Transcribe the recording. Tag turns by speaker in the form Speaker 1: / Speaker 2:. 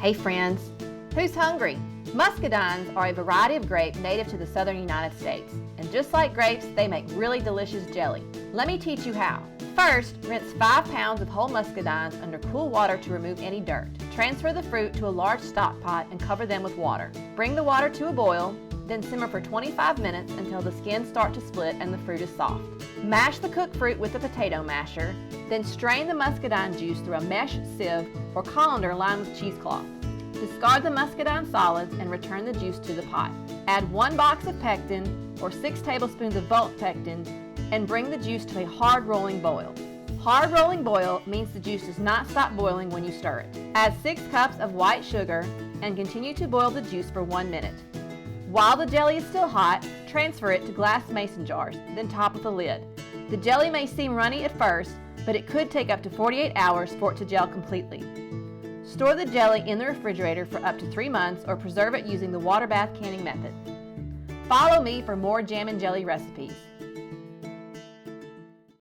Speaker 1: Hey friends, who's hungry? Muscadines are a variety of grape native to the southern United States. And just like grapes, they make really delicious jelly. Let me teach you how. First, rinse 5 pounds of whole muscadines under cool water to remove any dirt. Transfer the fruit to a large stock pot and cover them with water. Bring the water to a boil, then simmer for 25 minutes until the skins start to split and the fruit is soft. Mash the cooked fruit with a potato masher, then strain the muscadine juice through a mesh sieve or colander lined with cheesecloth. Discard the muscadine solids and return the juice to the pot. Add 1 box of pectin or 6 tablespoons of bulk pectin and bring the juice to a hard rolling boil. Hard rolling boil means the juice does not stop boiling when you stir it. Add 6 cups of white sugar and continue to boil the juice for 1 minute. While the jelly is still hot, transfer it to glass mason jars, then top with a lid. The jelly may seem runny at first, but it could take up to 48 hours for it to gel completely. Store the jelly in the refrigerator for up to 3 months or preserve it using the water bath canning method. Follow me for more jam and jelly recipes.